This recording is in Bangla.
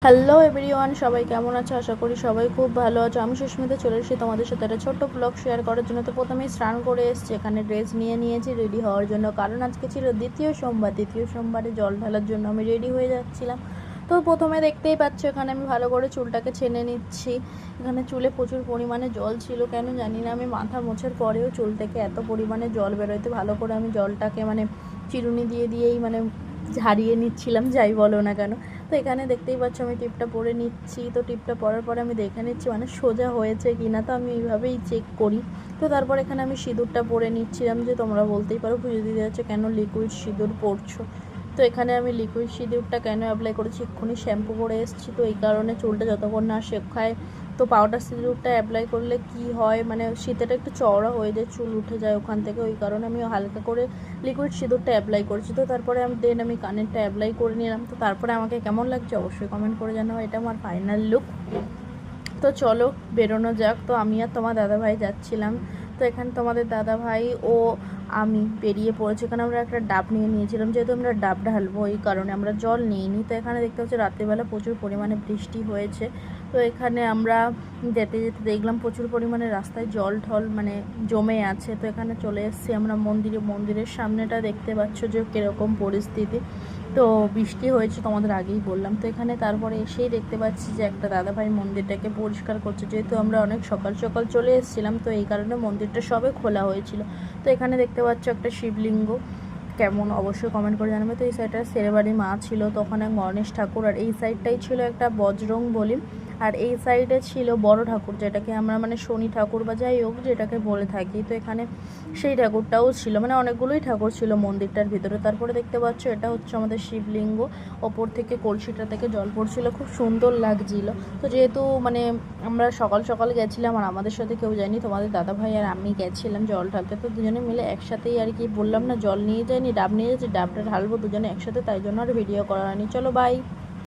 হ্যালো এভরিওয়ান, সবাই কেমন আছো? আশা করি সবাই খুব ভালো আছো। আমি সুস্মিতা চলে এসেছি তোমাদের সাথে একটা ছোট্ট ব্লগ শেয়ার করার জন্য। তো প্রথমেই স্নান করে এসেছি, এখানে ড্রেস নিয়ে নিয়েছি রেডি হওয়ার জন্য, কারণ আজকে ছিল দ্বিতীয় সোমবারে জল ঢালার জন্য আমি রেডি হয়ে যাচ্ছিলাম। তো প্রথমে দেখতেই পাচ্ছ এখানে আমি ভালো করে চুলটাকে ছেনে নিচ্ছি। এখানে চুলে প্রচুর পরিমাণে জল ছিল, কেন জানি না। আমি মাথা মোছার পরেও চুল থেকে এত পরিমাণে জল বেরোতে, ভালো করে আমি জলটাকে চিরুনি দিয়েই ঝাড়িয়ে নিচ্ছিলাম, যাই বলো না কেন। তো এখানে দেখতেই পাচ্ছ আমি টিপটা পরে নিচ্ছি। তো টিপটা পরার পরে আমি দেখে নিচ্ছি সোজা হয়েছে কি না। তো আমি এইভাবেই চেক করি। তো তারপর এখানে আমি সিঁদুরটা পরে নিচ্ছিলাম, যে তোমরা বলতেই পারো পুজো দিতে যাচ্ছে কেন লিকুইড সিঁদুর পরছো। তো এখানে আমি লিকুইড সিঁদুরটা কেন অ্যাপ্লাই করেছি, এক্ষুনি শ্যাম্পু করে এসেছি, তো এই কারণে চুলটা যতক্ষণ না শেখায়। তো পাউডার সিঁদুরটা অ্যাপ্লাই করলে কি হয়, শীতেটা একটু চওড়া হয়ে যায়, চুল উঠে যায় ওখান থেকে, ওই কারণে আমি হালকা করে লিকুইড সিঁদুরটা অ্যাপ্লাই করছি। তো তারপরে আমি কানেরটা অ্যাপ্লাই করে নিলাম। তো তারপরে আমাকে কেমন লাগছে অবশ্যই কমেন্ট করে জানাও। এটা আমার ফাইনাল লুক। তো চলো বেরোনো যাক। তো আমি আর তোমার দাদাভাই যাচ্ছিলাম। তো এখানে তোমাদের দাদাভাই ও আমি বেরিয়ে পড়েছি। এখানে আমরা একটা ডাব নিয়ে নিয়েছিলাম, যেহেতু আমরা ডাব ঢালবো এই কারণে আমরা জল নিইনি। তো এখানে দেখতে পাচ্ছি রাত্রিবেলা প্রচুর পরিমাণে বৃষ্টি হয়েছে। তো এখানে আমরা যেতে যেতে দেখলাম প্রচুর পরিমাণে রাস্তায় জল ঢল জমে আছে। তো এখানে চলে এসেছি আমরা মন্দিরের সামনেটা দেখতে পাচ্ছ যে কীরকম পরিস্থিতি। তো বৃষ্টি হয়েছে তোমাদের আগেই বললাম। তো এখানে তারপরে এসেই দেখতে পাচ্ছি যে একটা দাদাভাই মন্দিরটাকে পরিষ্কার করছে, যেহেতু আমরা অনেক সকাল সকাল চলে এসেছিলাম, তো এই কারণে মন্দিরটা সবে খোলা হয়েছিল। তো এখানে দেখতে পাচ্ছ একটা শিবলিঙ্গ, কেমন অবশ্যই কমেন্ট করে জানাবে। তো এই সাইডটা শেরেবাড়ি মা ছিল, তো ওখানে গণেশ ঠাকুর, আর এই সাইডটাই ছিল একটা বজরং বলি, আর এই সাইডে ছিল বড় ঠাকুর, যেটাকে আমরা শনি ঠাকুর বা যাই হোক যেটাকে বলে থাকি। তো এখানে সেই ঠাকুরটাও ছিল, অনেকগুলোই ঠাকুর ছিল মন্দিরটার ভিতরে। তারপরে দেখতে পাচ্ছ এটা হচ্ছে আমাদের শিবলিঙ্গ, ওপর থেকে কলসিটা থেকে জল পড়ছিল, খুব সুন্দর লাগছিল। তো যেহেতু আমরা সকাল সকাল গেছিলাম আর আমাদের সাথে কেউ যায়নি, তোমাদের দাদাভাই আর আমি গেছিলাম জল ঢালতে। তো দুজনে মিলে একসাথেই আর কি, বললাম না জল নিয়ে যায়নি, ডাব নিয়ে যাচ্ছি, ডাবটা ঢালবো দুজনে একসাথে, তাই জন্য আর ভিডিও করা হয়নি। চলো বাই।